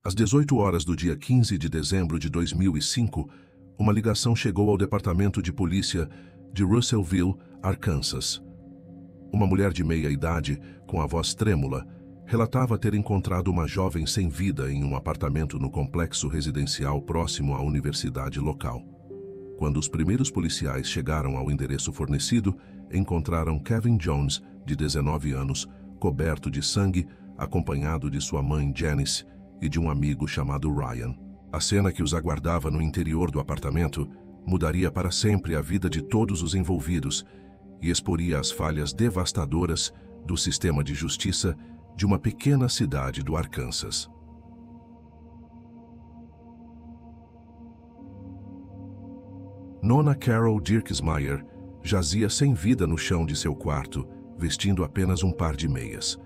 Às 18 horas do dia 15 de dezembro de 2005, uma ligação chegou ao departamento de polícia de Russellville, Arkansas. Uma mulher de meia idade, com a voz trêmula, relatava ter encontrado uma jovem sem vida em um apartamento no complexo residencial próximo à universidade local. Quando os primeiros policiais chegaram ao endereço fornecido, encontraram Kevin Jones, de 19 anos, coberto de sangue, acompanhado de sua mãe Janice e de um amigo chamado Ryan. A cena que os aguardava no interior do apartamento mudaria para sempre a vida de todos os envolvidos e exporia as falhas devastadoras do sistema de justiça de uma pequena cidade do Arkansas. Nona Carol Dirksmeyer jazia sem vida no chão de seu quarto, vestindo apenas um par de meias.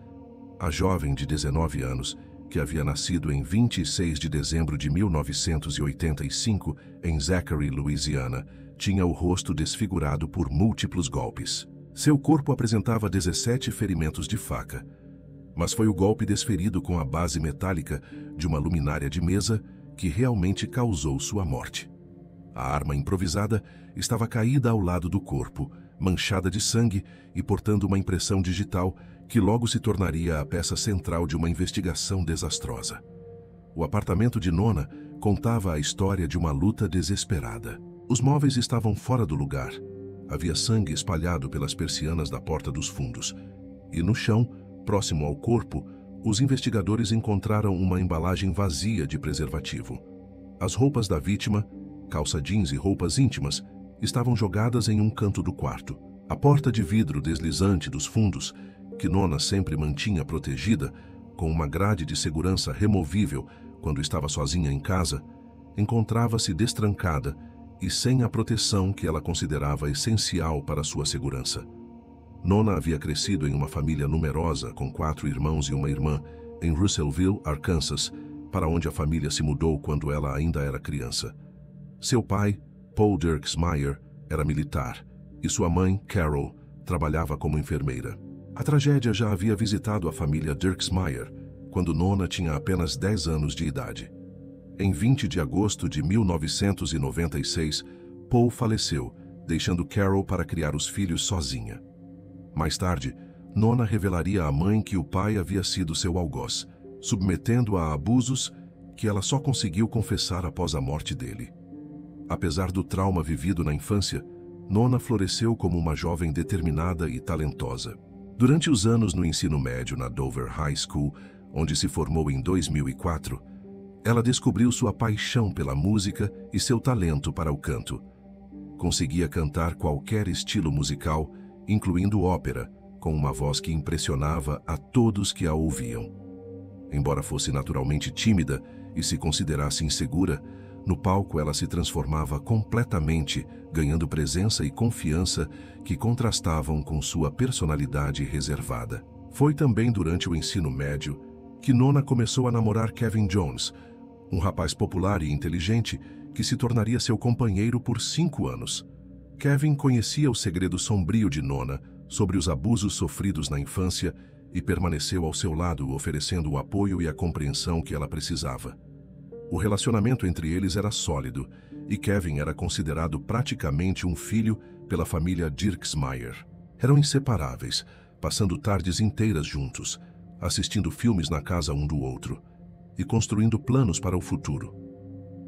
A jovem de 19 anos, que havia nascido em 26 de dezembro de 1985 em Zachary, Louisiana, tinha o rosto desfigurado por múltiplos golpes. Seu corpo apresentava 17 ferimentos de faca, mas foi o golpe desferido com a base metálica de uma luminária de mesa que realmente causou sua morte. A arma improvisada estava caída ao lado do corpo, manchada de sangue e portando uma impressão digital que logo se tornaria a peça central de uma investigação desastrosa. O apartamento de Nona contava a história de uma luta desesperada. Os móveis estavam fora do lugar. Havia sangue espalhado pelas persianas da porta dos fundos. E no chão, próximo ao corpo, os investigadores encontraram uma embalagem vazia de preservativo. As roupas da vítima, calça jeans e roupas íntimas, estavam jogadas em um canto do quarto. A porta de vidro deslizante dos fundos, que Nona sempre mantinha protegida, com uma grade de segurança removível quando estava sozinha em casa, encontrava-se destrancada e sem a proteção que ela considerava essencial para sua segurança. Nona havia crescido em uma família numerosa, com 4 irmãos e uma irmã, em Russellville, Arkansas, para onde a família se mudou quando ela ainda era criança. Seu pai, Paul Dirksmeyer, era militar, e sua mãe, Carol, trabalhava como enfermeira. A tragédia já havia visitado a família Dirksmeyer quando Nona tinha apenas 10 anos de idade. Em 20 de agosto de 1996, Paul faleceu, deixando Carol para criar os filhos sozinha. Mais tarde, Nona revelaria à mãe que o pai havia sido seu algoz, submetendo-a a abusos que ela só conseguiu confessar após a morte dele. Apesar do trauma vivido na infância, Nona floresceu como uma jovem determinada e talentosa. Durante os anos no ensino médio na Dover High School, onde se formou em 2004, ela descobriu sua paixão pela música e seu talento para o canto. Conseguia cantar qualquer estilo musical, incluindo ópera, com uma voz que impressionava a todos que a ouviam. Embora fosse naturalmente tímida e se considerasse insegura, no palco ela se transformava completamente, ganhando presença e confiança que contrastavam com sua personalidade reservada. Foi também durante o ensino médio que Nona começou a namorar Kevin Jones, um rapaz popular e inteligente que se tornaria seu companheiro por 5 anos. Kevin conhecia o segredo sombrio de Nona sobre os abusos sofridos na infância e permaneceu ao seu lado, oferecendo o apoio e a compreensão que ela precisava. O relacionamento entre eles era sólido e Kevin era considerado praticamente um filho pela família Dirksmeyer. Eram inseparáveis, passando tardes inteiras juntos, assistindo filmes na casa um do outro e construindo planos para o futuro.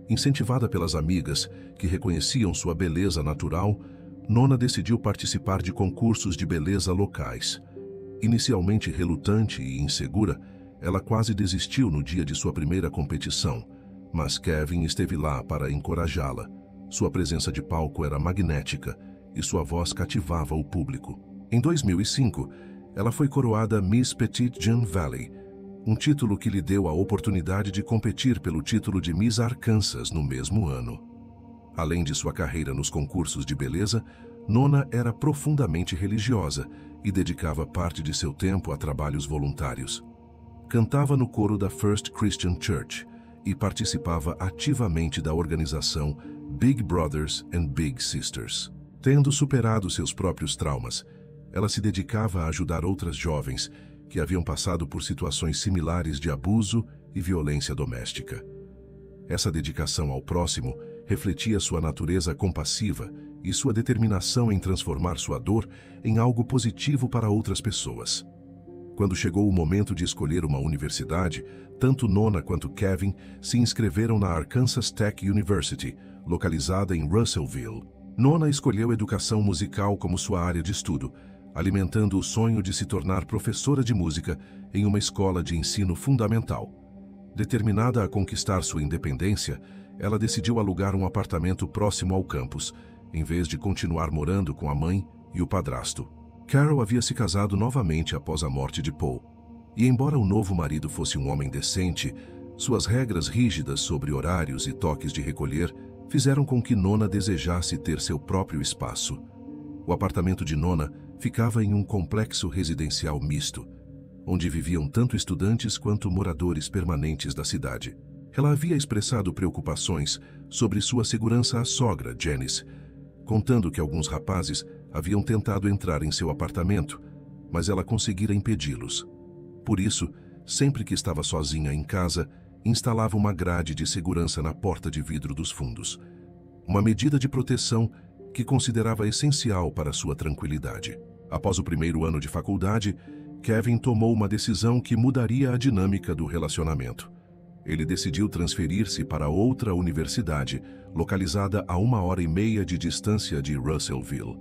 Incentivada pelas amigas, que reconheciam sua beleza natural, Nona decidiu participar de concursos de beleza locais. Inicialmente relutante e insegura, ela quase desistiu no dia de sua primeira competição, mas Kevin esteve lá para encorajá-la. Sua presença de palco era magnética e sua voz cativava o público. Em 2005, ela foi coroada Miss Petit Jean Valley, um título que lhe deu a oportunidade de competir pelo título de Miss Arkansas no mesmo ano. Além de sua carreira nos concursos de beleza, Nona era profundamente religiosa e dedicava parte de seu tempo a trabalhos voluntários. Cantava no coro da First Christian Church e participava ativamente da organização Big Brothers and Big Sisters. Tendo superado seus próprios traumas, ela se dedicava a ajudar outras jovens que haviam passado por situações similares de abuso e violência doméstica. Essa dedicação ao próximo refletia sua natureza compassiva e sua determinação em transformar sua dor em algo positivo para outras pessoas. Quando chegou o momento de escolher uma universidade, tanto Nona quanto Kevin se inscreveram na Arkansas Tech University, localizada em Russellville. Nona escolheu educação musical como sua área de estudo, alimentando o sonho de se tornar professora de música em uma escola de ensino fundamental. Determinada a conquistar sua independência, ela decidiu alugar um apartamento próximo ao campus, em vez de continuar morando com a mãe e o padrasto. Carol havia se casado novamente após a morte de Paul, e embora o novo marido fosse um homem decente, suas regras rígidas sobre horários e toques de recolher fizeram com que Nona desejasse ter seu próprio espaço. O apartamento de Nona ficava em um complexo residencial misto, onde viviam tanto estudantes quanto moradores permanentes da cidade. Ela havia expressado preocupações sobre sua segurança à sogra, Janice, contando que alguns rapazes haviam tentado entrar em seu apartamento, mas ela conseguira impedi-los. Por isso, sempre que estava sozinha em casa, instalava uma grade de segurança na porta de vidro dos fundos, uma medida de proteção que considerava essencial para sua tranquilidade. Após o primeiro ano de faculdade, Kevin tomou uma decisão que mudaria a dinâmica do relacionamento. Ele decidiu transferir-se para outra universidade, localizada a 1h30 de distância de Russellville.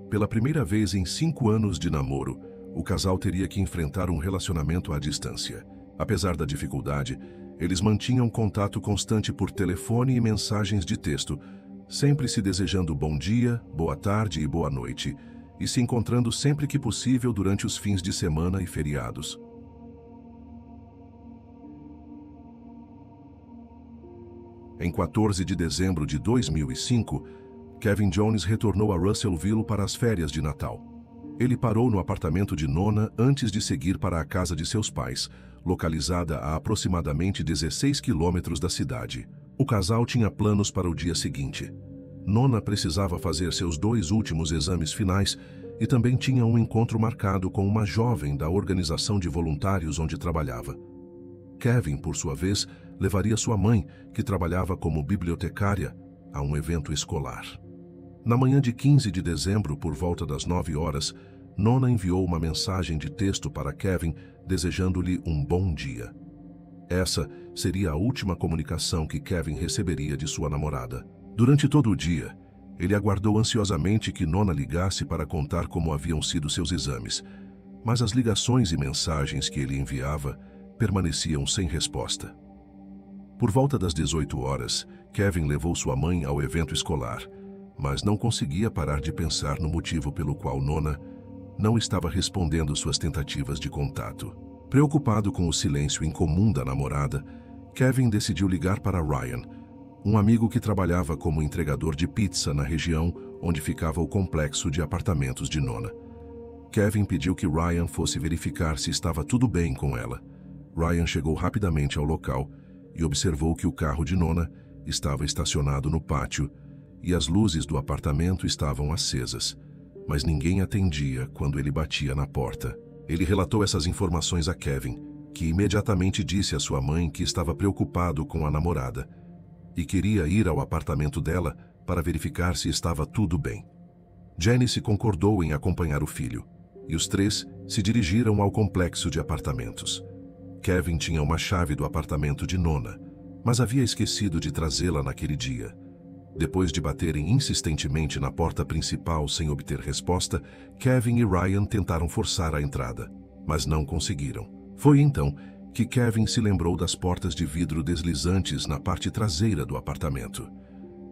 Pela primeira vez em 5 anos de namoro, o casal teria que enfrentar um relacionamento à distância. Apesar da dificuldade, eles mantinham contato constante por telefone e mensagens de texto, sempre se desejando bom dia, boa tarde e boa noite, e se encontrando sempre que possível durante os fins de semana e feriados. Em 14 de dezembro de 2005, Kevin Jones retornou a Russellville para as férias de Natal. Ele parou no apartamento de Nona antes de seguir para a casa de seus pais, localizada a aproximadamente 16 quilômetros da cidade. O casal tinha planos para o dia seguinte. Nona precisava fazer seus 2 últimos exames finais e também tinha um encontro marcado com uma jovem da organização de voluntários onde trabalhava. Kevin, por sua vez, levaria sua mãe, que trabalhava como bibliotecária, a um evento escolar. Na manhã de 15 de dezembro, por volta das 9 horas, Nona enviou uma mensagem de texto para Kevin, desejando-lhe um bom dia. Essa seria a última comunicação que Kevin receberia de sua namorada. Durante todo o dia, ele aguardou ansiosamente que Nona ligasse para contar como haviam sido seus exames, mas as ligações e mensagens que ele enviava permaneciam sem resposta. Por volta das 18 horas, Kevin levou sua mãe ao evento escolar, mas não conseguia parar de pensar no motivo pelo qual Nona não estava respondendo suas tentativas de contato. Preocupado com o silêncio incomum da namorada, Kevin decidiu ligar para Ryan, um amigo que trabalhava como entregador de pizza na região onde ficava o complexo de apartamentos de Nona. Kevin pediu que Ryan fosse verificar se estava tudo bem com ela. Ryan chegou rapidamente ao local e observou que o carro de Nona estava estacionado no pátio e as luzes do apartamento estavam acesas, mas ninguém atendia quando ele batia na porta. Ele relatou essas informações a Kevin, que imediatamente disse à sua mãe que estava preocupado com a namorada e queria ir ao apartamento dela para verificar se estava tudo bem. Janice concordou em acompanhar o filho, e os 3 se dirigiram ao complexo de apartamentos. Kevin tinha uma chave do apartamento de Nona, mas havia esquecido de trazê-la naquele dia. Depois de baterem insistentemente na porta principal sem obter resposta, Kevin e Ryan tentaram forçar a entrada, mas não conseguiram. Foi então que Kevin se lembrou das portas de vidro deslizantes na parte traseira do apartamento.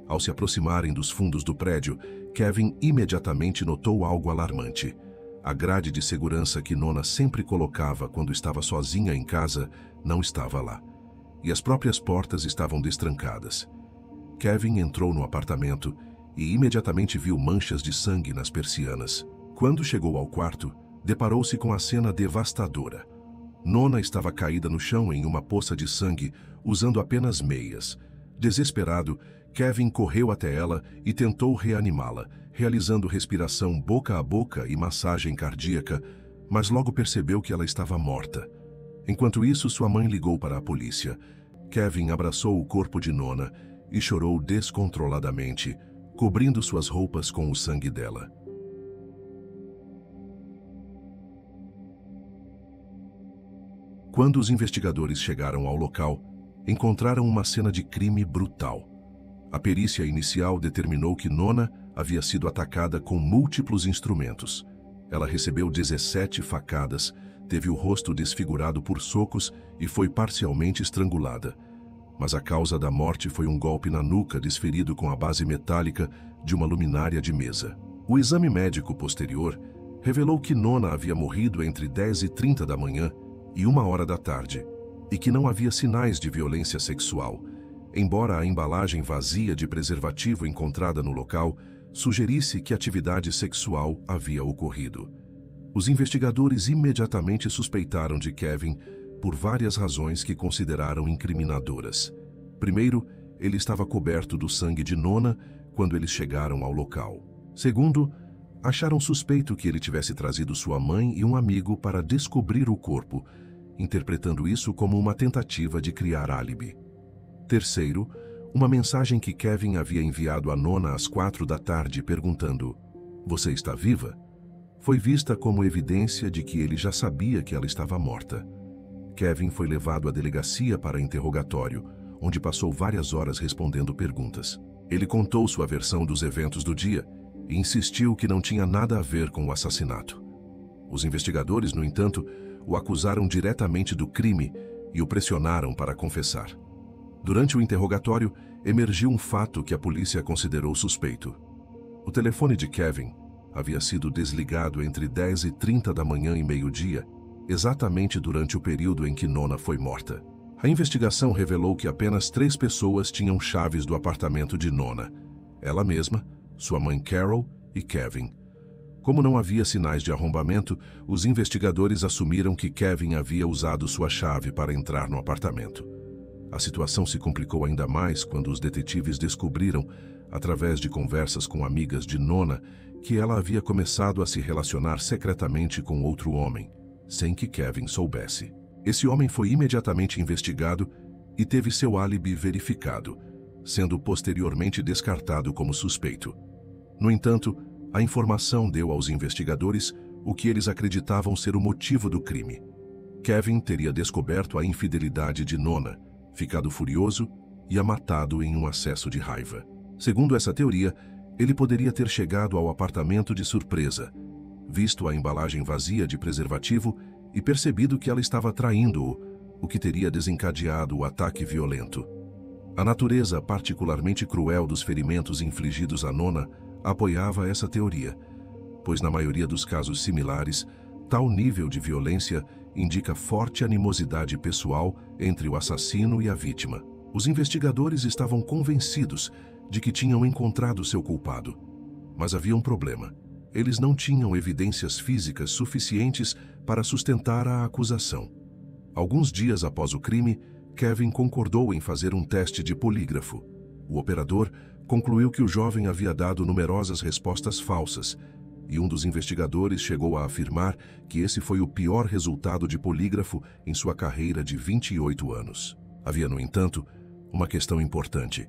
Ao se aproximarem dos fundos do prédio, Kevin imediatamente notou algo alarmante. A grade de segurança que Nona sempre colocava quando estava sozinha em casa não estava lá, e as próprias portas estavam destrancadas. Kevin entrou no apartamento e imediatamente viu manchas de sangue nas persianas. Quando chegou ao quarto, deparou-se com a cena devastadora. Nona estava caída no chão em uma poça de sangue, usando apenas meias. Desesperado, Kevin correu até ela e tentou reanimá-la, realizando respiração boca a boca e massagem cardíaca, mas logo percebeu que ela estava morta. Enquanto isso, sua mãe ligou para a polícia. Kevin abraçou o corpo de Nona e chorou descontroladamente, cobrindo suas roupas com o sangue dela. Quando os investigadores chegaram ao local, encontraram uma cena de crime brutal. A perícia inicial determinou que Nona havia sido atacada com múltiplos instrumentos. Ela recebeu 17 facadas, teve o rosto desfigurado por socos e foi parcialmente estrangulada. Mas a causa da morte foi um golpe na nuca desferido com a base metálica de uma luminária de mesa. O exame médico posterior revelou que Nona havia morrido entre 10h30 da manhã e 1h da tarde, e que não havia sinais de violência sexual, embora a embalagem vazia de preservativo encontrada no local sugerisse que atividade sexual havia ocorrido. Os investigadores imediatamente suspeitaram de Kevin por várias razões que consideraram incriminadoras. Primeiro, ele estava coberto do sangue de Nona quando eles chegaram ao local. Segundo, acharam suspeito que ele tivesse trazido sua mãe e um amigo para descobrir o corpo, interpretando isso como uma tentativa de criar álibi. Terceiro, uma mensagem que Kevin havia enviado a Nona às 4 da tarde perguntando: "Você está viva?", foi vista como evidência de que ele já sabia que ela estava morta. Kevin foi levado à delegacia para interrogatório, onde passou várias horas respondendo perguntas. Ele contou sua versão dos eventos do dia e insistiu que não tinha nada a ver com o assassinato. Os investigadores, no entanto, o acusaram diretamente do crime e o pressionaram para confessar. Durante o interrogatório, emergiu um fato que a polícia considerou suspeito. O telefone de Kevin havia sido desligado entre 10h30 da manhã e meio-dia, exatamente durante o período em que Nona foi morta. A investigação revelou que apenas 3 pessoas tinham chaves do apartamento de Nona: ela mesma, sua mãe Carol e Kevin. Como não havia sinais de arrombamento, os investigadores assumiram que Kevin havia usado sua chave para entrar no apartamento. A situação se complicou ainda mais quando os detetives descobriram, através de conversas com amigas de Nona, que ela havia começado a se relacionar secretamente com outro homem, sem que Kevin soubesse. Esse homem foi imediatamente investigado e teve seu álibi verificado, sendo posteriormente descartado como suspeito. No entanto, a informação deu aos investigadores o que eles acreditavam ser o motivo do crime. Kevin teria descoberto a infidelidade de Nona, ficado furioso e a matado em um acesso de raiva. Segundo essa teoria, ele poderia ter chegado ao apartamento de surpresa, visto a embalagem vazia de preservativo e percebido que ela estava traindo-o, o que teria desencadeado o ataque violento. A natureza particularmente cruel dos ferimentos infligidos a Nona apoiava essa teoria, pois na maioria dos casos similares, tal nível de violência indica forte animosidade pessoal entre o assassino e a vítima. Os investigadores estavam convencidos de que tinham encontrado seu culpado. Mas havia um problema. Eles não tinham evidências físicas suficientes para sustentar a acusação. Alguns dias após o crime, Kevin concordou em fazer um teste de polígrafo. O operador concluiu que o jovem havia dado numerosas respostas falsas, e um dos investigadores chegou a afirmar que esse foi o pior resultado de polígrafo em sua carreira de 28 anos. Havia, no entanto, uma questão importante.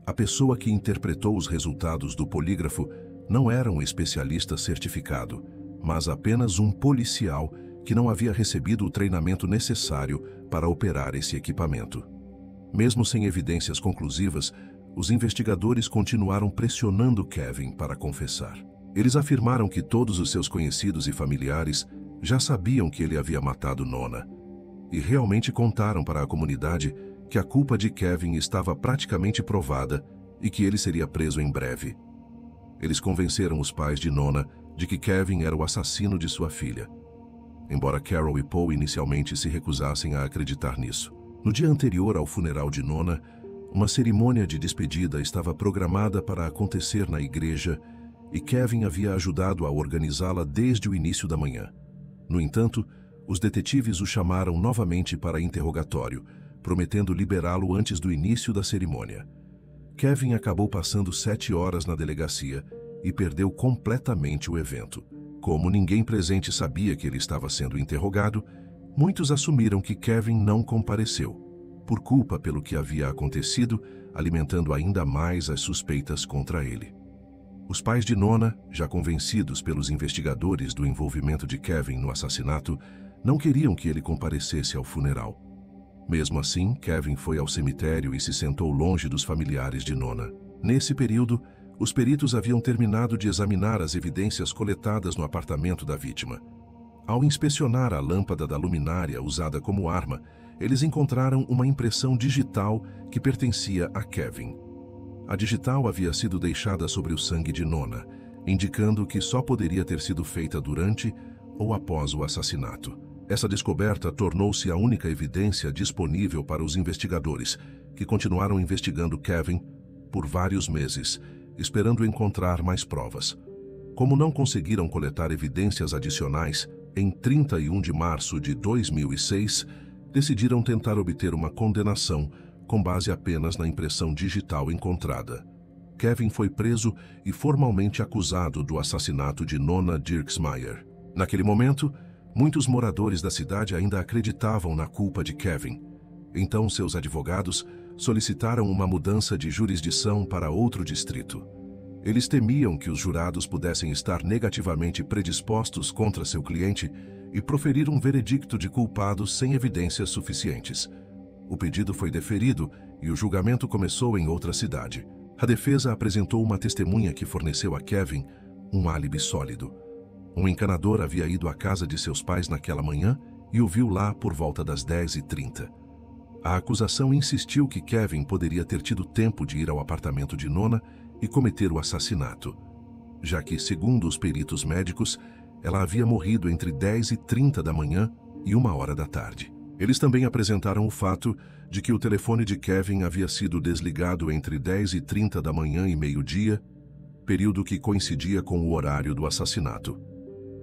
A pessoa que interpretou os resultados do polígrafo não era um especialista certificado, mas apenas um policial que não havia recebido o treinamento necessário para operar esse equipamento. Mesmo sem evidências conclusivas, os investigadores continuaram pressionando Kevin para confessar. Eles afirmaram que todos os seus conhecidos e familiares já sabiam que ele havia matado Nona, e realmente contaram para a comunidade que a culpa de Kevin estava praticamente provada e que ele seria preso em breve. Eles convenceram os pais de Nona de que Kevin era o assassino de sua filha, embora Carol e Paul inicialmente se recusassem a acreditar nisso. No dia anterior ao funeral de Nona, uma cerimônia de despedida estava programada para acontecer na igreja e Kevin havia ajudado a organizá-la desde o início da manhã. No entanto, os detetives o chamaram novamente para interrogatório, prometendo liberá-lo antes do início da cerimônia. Kevin acabou passando 7 horas na delegacia e perdeu completamente o evento. Como ninguém presente sabia que ele estava sendo interrogado, Muitos assumiram que Kevin não compareceu, por culpa pelo que havia acontecido, alimentando ainda mais as suspeitas contra ele. Os pais de Nona, já convencidos pelos investigadores do envolvimento de Kevin no assassinato, não queriam que ele comparecesse ao funeral. Mesmo assim, Kevin foi ao cemitério e se sentou longe dos familiares de Nona. Nesse período, os peritos haviam terminado de examinar as evidências coletadas no apartamento da vítima. Ao inspecionar a lâmpada da luminária usada como arma, eles encontraram uma impressão digital que pertencia a Kevin. A digital havia sido deixada sobre o sangue de Nona, indicando que só poderia ter sido feita durante ou após o assassinato. Essa descoberta tornou-se a única evidência disponível para os investigadores, que continuaram investigando Kevin por vários meses, esperando encontrar mais provas. Como não conseguiram coletar evidências adicionais, em 31 de março de 2006, decidiram tentar obter uma condenação com base apenas na impressão digital encontrada. Kevin foi preso e formalmente acusado do assassinato de Nona Dirksmeier. Naquele momento, muitos moradores da cidade ainda acreditavam na culpa de Kevin. Então, seus advogados solicitaram uma mudança de jurisdição para outro distrito. Eles temiam que os jurados pudessem estar negativamente predispostos contra seu cliente e proferir um veredicto de culpado sem evidências suficientes. O pedido foi deferido e o julgamento começou em outra cidade. A defesa apresentou uma testemunha que forneceu a Kevin um álibi sólido. Um encanador havia ido à casa de seus pais naquela manhã e o viu lá por volta das 10h30. A acusação insistiu que Kevin poderia ter tido tempo de ir ao apartamento de Nona e cometer o assassinato, já que, segundo os peritos médicos, ela havia morrido entre 10h30 da manhã e 1h da tarde. Eles também apresentaram o fato de que o telefone de Kevin havia sido desligado entre 10h30 da manhã e meio-dia, período que coincidia com o horário do assassinato.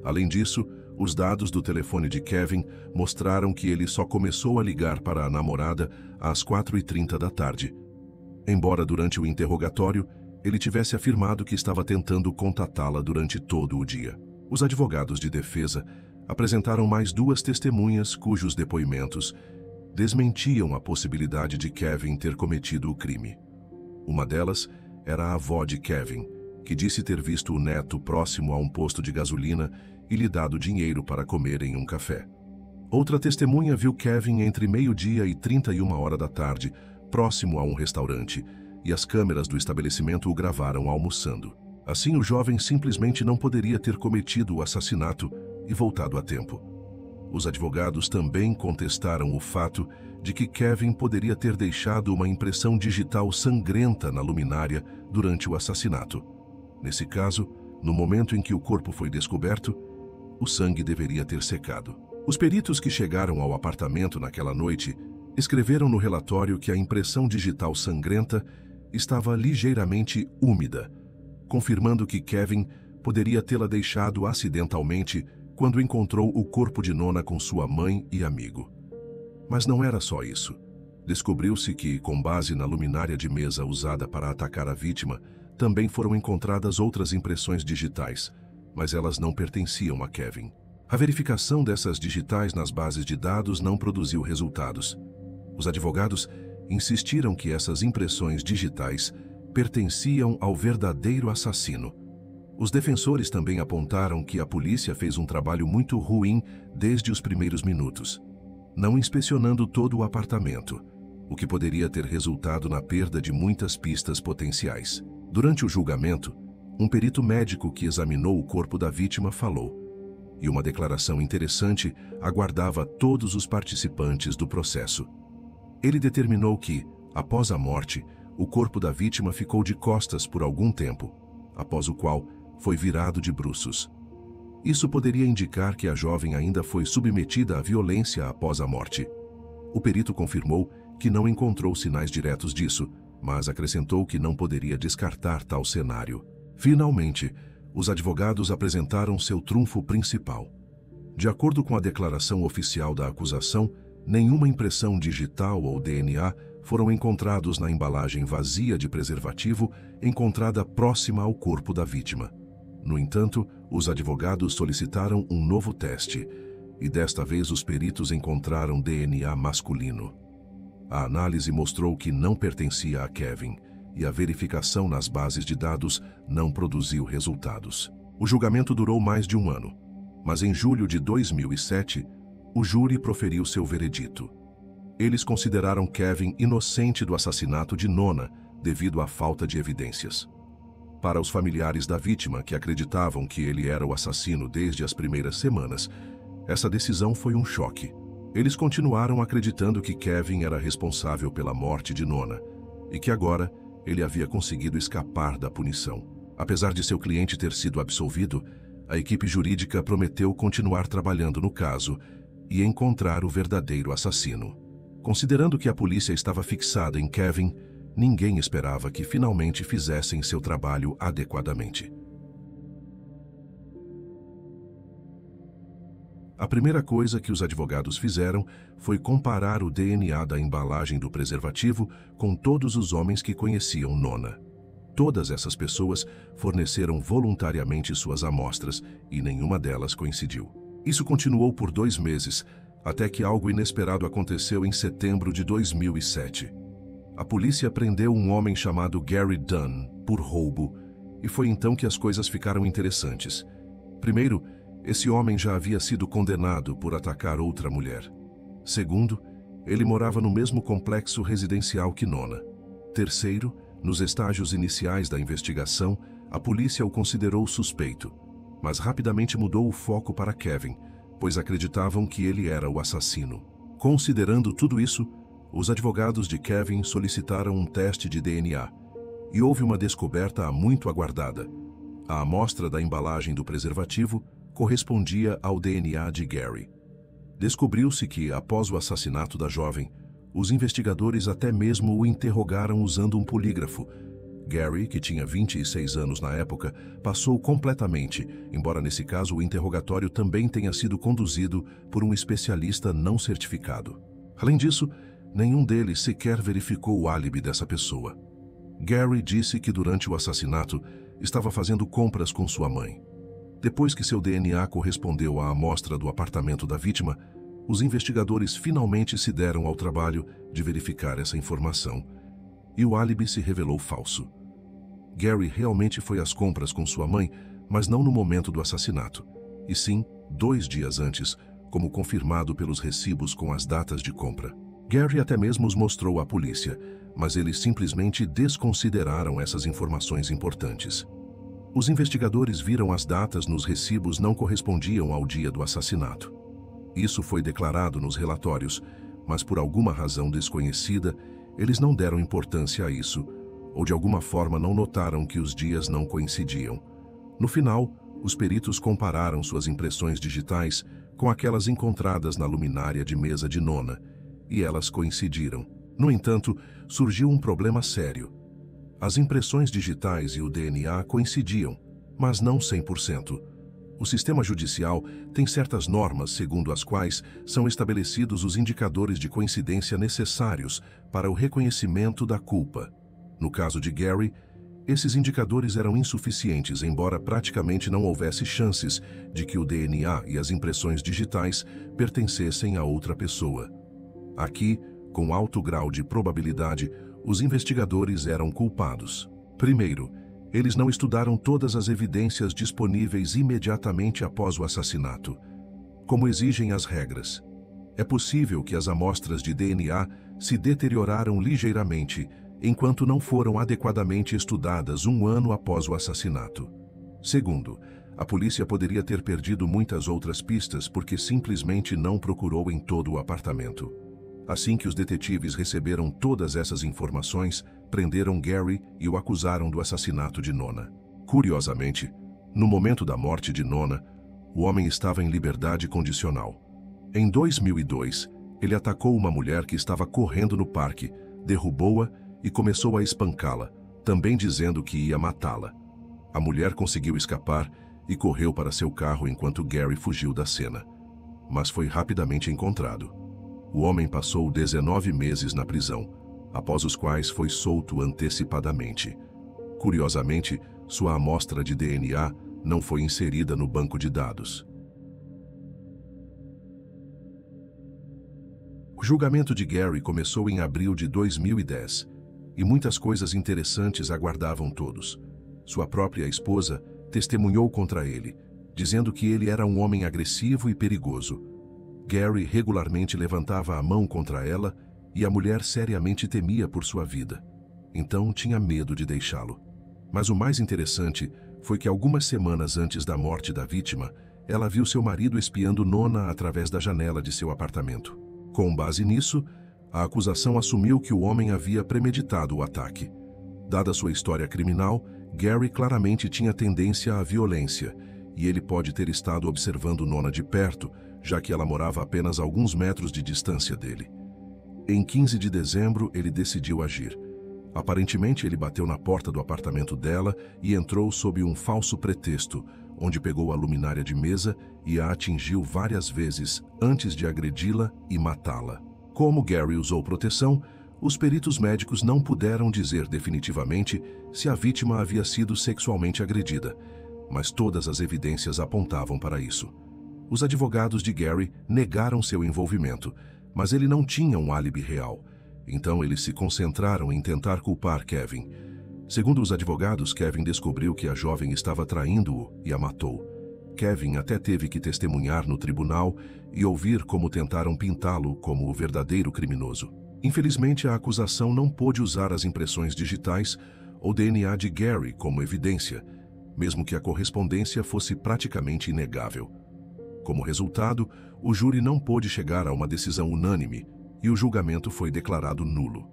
Além disso, os dados do telefone de Kevin mostraram que ele só começou a ligar para a namorada às 4h30 da tarde. Embora durante o interrogatório, ele tivesse afirmado que estava tentando contatá-la durante todo o dia. Os advogados de defesa apresentaram mais duas testemunhas cujos depoimentos desmentiam a possibilidade de Kevin ter cometido o crime. Uma delas era a avó de Kevin, que disse ter visto o neto próximo a um posto de gasolina e lhe dado dinheiro para comer em um café. Outra testemunha viu Kevin entre meio-dia e 31h da tarde, próximo a um restaurante, e as câmeras do estabelecimento o gravaram almoçando. Assim, o jovem simplesmente não poderia ter cometido o assassinato e voltado a tempo. Os advogados também contestaram o fato de que Kevin poderia ter deixado uma impressão digital sangrenta na luminária durante o assassinato. Nesse caso, no momento em que o corpo foi descoberto, o sangue deveria ter secado. Os peritos que chegaram ao apartamento naquela noite escreveram no relatório que a impressão digital sangrenta estava ligeiramente úmida, confirmando que Kevin poderia tê-la deixado acidentalmente quando encontrou o corpo de Nona com sua mãe e amigo. Mas não era só isso. Descobriu-se que, com base na luminária de mesa usada para atacar a vítima, também foram encontradas outras impressões digitais, mas elas não pertenciam a Kevin. A verificação dessas digitais nas bases de dados não produziu resultados. Os advogados insistiram que essas impressões digitais pertenciam ao verdadeiro assassino. Os defensores também apontaram que a polícia fez um trabalho muito ruim desde os primeiros minutos, não inspecionando todo o apartamento, o que poderia ter resultado na perda de muitas pistas potenciais. Durante o julgamento, um perito médico que examinou o corpo da vítima falou, e uma declaração interessante aguardava todos os participantes do processo. Ele determinou que, após a morte, o corpo da vítima ficou de costas por algum tempo, após o qual foi virado de bruços. Isso poderia indicar que a jovem ainda foi submetida à violência após a morte. O perito confirmou que não encontrou sinais diretos disso, mas acrescentou que não poderia descartar tal cenário. Finalmente, os advogados apresentaram seu trunfo principal. De acordo com a declaração oficial da acusação, nenhuma impressão digital ou DNA foram encontrados na embalagem vazia de preservativo encontrada próxima ao corpo da vítima. No entanto, os advogados solicitaram um novo teste, e desta vez os peritos encontraram DNA masculino. A análise mostrou que não pertencia a Kevin, e a verificação nas bases de dados não produziu resultados. O julgamento durou mais de um ano, mas em julho de 2007, o júri proferiu seu veredito. Eles consideraram Kevin inocente do assassinato de Nona devido à falta de evidências. Para os familiares da vítima, que acreditavam que ele era o assassino desde as primeiras semanas, essa decisão foi um choque. Eles continuaram acreditando que Kevin era responsável pela morte de Nona e que agora ele havia conseguido escapar da punição. Apesar de seu cliente ter sido absolvido, a equipe jurídica prometeu continuar trabalhando no caso e encontrar o verdadeiro assassino. Considerando que a polícia estava fixada em Kevin, ninguém esperava que finalmente fizessem seu trabalho adequadamente. A primeira coisa que os advogados fizeram foi comparar o DNA da embalagem do preservativo com todos os homens que conheciam Nona. Todas essas pessoas forneceram voluntariamente suas amostras e nenhuma delas coincidiu. Isso continuou por 2 meses, até que algo inesperado aconteceu em setembro de 2007. A polícia prendeu um homem chamado Gary Dunn por roubo, e foi então que as coisas ficaram interessantes. Primeiro, esse homem já havia sido condenado por atacar outra mulher. Segundo, ele morava no mesmo complexo residencial que Nona. Terceiro, nos estágios iniciais da investigação, a polícia o considerou suspeito, mas rapidamente mudou o foco para Kevin, pois acreditavam que ele era o assassino. Considerando tudo isso, os advogados de Kevin solicitaram um teste de DNA, e houve uma descoberta muito aguardada. A amostra da embalagem do preservativo correspondia ao DNA de Gary. Descobriu-se que, após o assassinato da jovem, os investigadores até mesmo o interrogaram usando um polígrafo. Gary, que tinha 26 anos na época, passou completamente, embora nesse caso o interrogatório também tenha sido conduzido por um especialista não certificado. Além disso, nenhum deles sequer verificou o álibi dessa pessoa. Gary disse que durante o assassinato estava fazendo compras com sua mãe. Depois que seu DNA correspondeu à amostra do apartamento da vítima, os investigadores finalmente se deram ao trabalho de verificar essa informação, e o álibi se revelou falso. Gary realmente foi às compras com sua mãe, mas não no momento do assassinato, e sim 2 dias antes, como confirmado pelos recibos com as datas de compra. Gary até mesmo os mostrou à polícia, mas eles simplesmente desconsideraram essas informações importantes. Os investigadores viram as datas nos recibos não correspondiam ao dia do assassinato. Isso foi declarado nos relatórios, mas por alguma razão desconhecida, eles não deram importância a isso, ou de alguma forma não notaram que os dias não coincidiam. No final, os peritos compararam suas impressões digitais com aquelas encontradas na luminária de mesa de Nona, e elas coincidiram. No entanto, surgiu um problema sério. As impressões digitais e o DNA coincidiam, mas não 100%. O sistema judicial tem certas normas segundo as quais são estabelecidos os indicadores de coincidência necessários para o reconhecimento da culpa. No caso de Gary, esses indicadores eram insuficientes, embora praticamente não houvesse chances de que o DNA e as impressões digitais pertencessem a outra pessoa. Aqui, com alto grau de probabilidade, os investigadores eram culpados. Primeiro, eles não estudaram todas as evidências disponíveis imediatamente após o assassinato, como exigem as regras. É possível que as amostras de DNA se deterioraram ligeiramente enquanto não foram adequadamente estudadas 1 ano após o assassinato. Segundo, a polícia poderia ter perdido muitas outras pistas porque simplesmente não procurou em todo o apartamento. Assim que os detetives receberam todas essas informações, prenderam Gary e o acusaram do assassinato de Nona. Curiosamente, no momento da morte de Nona, o homem estava em liberdade condicional. Em 2002, ele atacou uma mulher que estava correndo no parque, derrubou-a e começou a espancá-la, também dizendo que ia matá-la. A mulher conseguiu escapar e correu para seu carro enquanto Gary fugiu da cena, mas foi rapidamente encontrado. O homem passou 19 meses na prisão, após os quais foi solto antecipadamente. Curiosamente, sua amostra de DNA não foi inserida no banco de dados. O julgamento de Gary começou em abril de 2010 e muitas coisas interessantes aguardavam todos. Sua própria esposa testemunhou contra ele, dizendo que ele era um homem agressivo e perigoso. Gary regularmente levantava a mão contra ela e a mulher seriamente temia por sua vida. Então tinha medo de deixá-lo. Mas o mais interessante foi que algumas semanas antes da morte da vítima, ela viu seu marido espiando Nona através da janela de seu apartamento. Com base nisso, a acusação assumiu que o homem havia premeditado o ataque. Dada sua história criminal, Gary claramente tinha tendência à violência, e ele pode ter estado observando Nona de perto, já que ela morava a apenas alguns metros de distância dele. Em 15 de dezembro, ele decidiu agir. Aparentemente, ele bateu na porta do apartamento dela e entrou sob um falso pretexto, onde pegou a luminária de mesa e a atingiu várias vezes antes de agredi-la e matá-la. Como Gary usou proteção, os peritos médicos não puderam dizer definitivamente se a vítima havia sido sexualmente agredida, mas todas as evidências apontavam para isso. Os advogados de Gary negaram seu envolvimento, mas ele não tinha um álibi real. Então eles se concentraram em tentar culpar Kevin. Segundo os advogados, Kevin descobriu que a jovem estava traindo-o e a matou. Kevin até teve que testemunhar no tribunal e ouvir como tentaram pintá-lo como o verdadeiro criminoso. Infelizmente, a acusação não pôde usar as impressões digitais ou DNA de Gary como evidência, mesmo que a correspondência fosse praticamente inegável. Como resultado, o júri não pôde chegar a uma decisão unânime e o julgamento foi declarado nulo.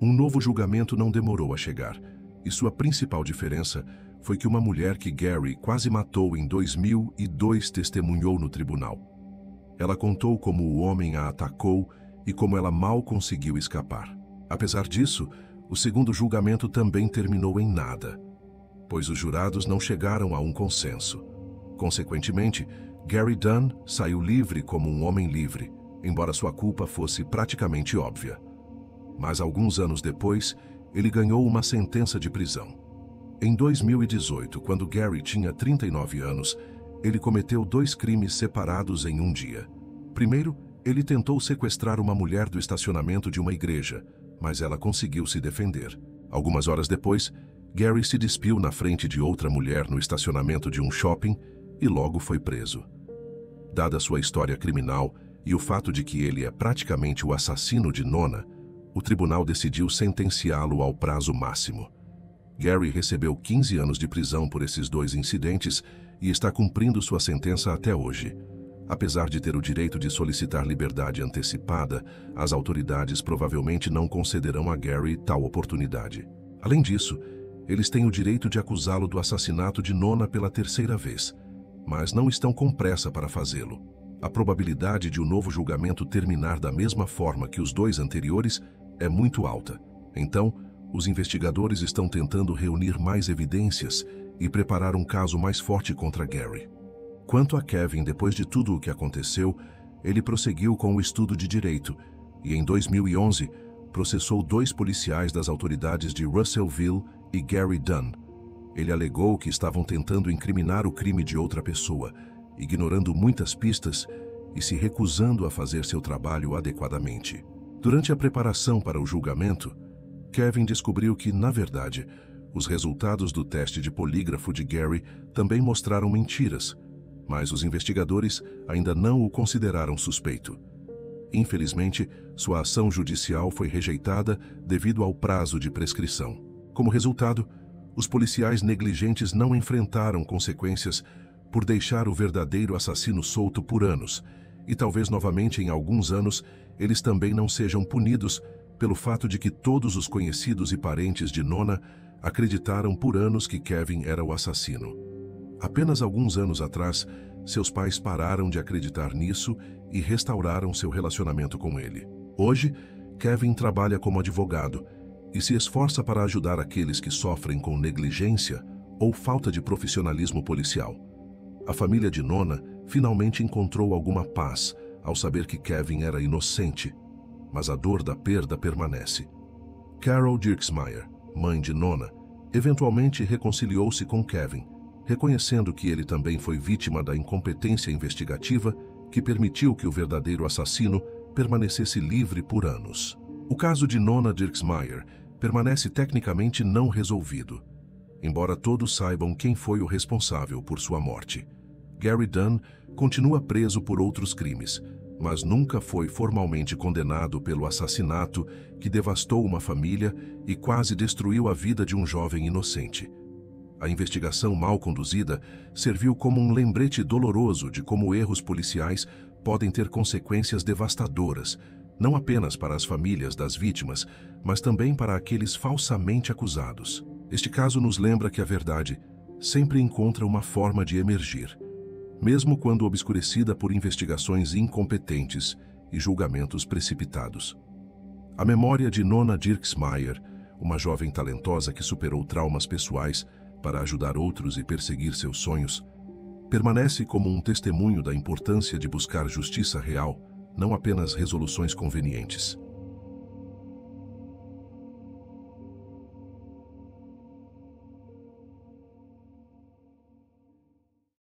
Um novo julgamento não demorou a chegar, e sua principal diferença foi que uma mulher que Gary quase matou em 2002 testemunhou no tribunal. Ela contou como o homem a atacou e como ela mal conseguiu escapar. Apesar disso, o segundo julgamento também terminou em nada, pois os jurados não chegaram a um consenso. Consequentemente, Gary Dunn saiu livre como um homem livre, embora sua culpa fosse praticamente óbvia. Mas alguns anos depois, ele ganhou uma sentença de prisão. Em 2018, quando Gary tinha 39 anos, ele cometeu 2 crimes separados em um dia. Primeiro, ele tentou sequestrar uma mulher do estacionamento de uma igreja, mas ela conseguiu se defender. Algumas horas depois, Gary se despiu na frente de outra mulher no estacionamento de um shopping e logo foi preso. Dada sua história criminal e o fato de que ele é praticamente o assassino de Nona, o tribunal decidiu sentenciá-lo ao prazo máximo. Gary recebeu 15 anos de prisão por esses 2 incidentes e está cumprindo sua sentença até hoje. Apesar de ter o direito de solicitar liberdade antecipada, as autoridades provavelmente não concederão a Gary tal oportunidade. Além disso, eles têm o direito de acusá-lo do assassinato de Nona pela 3ª vez, mas não estão com pressa para fazê-lo. A probabilidade de o novo julgamento terminar da mesma forma que os 2 anteriores é muito alta. Então, os investigadores estão tentando reunir mais evidências e preparar um caso mais forte contra Gary. Quanto a Kevin, depois de tudo o que aconteceu, ele prosseguiu com o estudo de direito e, em 2011, processou 2 policiais das autoridades de Russellville e Gary Dunn. Ele alegou que estavam tentando incriminar o crime de outra pessoa, ignorando muitas pistas e se recusando a fazer seu trabalho adequadamente. Durante a preparação para o julgamento, Kevin descobriu que, na verdade, os resultados do teste de polígrafo de Gary também mostraram mentiras, mas os investigadores ainda não o consideraram suspeito. Infelizmente, sua ação judicial foi rejeitada devido ao prazo de prescrição. Como resultado, os policiais negligentes não enfrentaram consequências por deixar o verdadeiro assassino solto por anos, e talvez novamente em alguns anos eles também não sejam punidos pelo fato de que todos os conhecidos e parentes de Nona acreditaram por anos que Kevin era o assassino. Apenas alguns anos atrás, seus pais pararam de acreditar nisso e restauraram seu relacionamento com ele. Hoje, Kevin trabalha como advogado e se esforça para ajudar aqueles que sofrem com negligência ou falta de profissionalismo policial. A família de Nona finalmente encontrou alguma paz ao saber que Kevin era inocente, mas a dor da perda permanece. Carol Dirksmeyer, mãe de Nona, eventualmente reconciliou-se com Kevin, reconhecendo que ele também foi vítima da incompetência investigativa que permitiu que o verdadeiro assassino permanecesse livre por anos. O caso de Nona Dirksmeier permanece tecnicamente não resolvido, embora todos saibam quem foi o responsável por sua morte. Gary Dunn continua preso por outros crimes, mas nunca foi formalmente condenado pelo assassinato que devastou uma família e quase destruiu a vida de um jovem inocente. A investigação mal conduzida serviu como um lembrete doloroso de como erros policiais podem ter consequências devastadoras, não apenas para as famílias das vítimas, mas também para aqueles falsamente acusados. Este caso nos lembra que a verdade sempre encontra uma forma de emergir, mesmo quando obscurecida por investigações incompetentes e julgamentos precipitados. A memória de Nona Dirksmeier, uma jovem talentosa que superou traumas pessoais para ajudar outros e perseguir seus sonhos, permanece como um testemunho da importância de buscar justiça real, não apenas resoluções convenientes.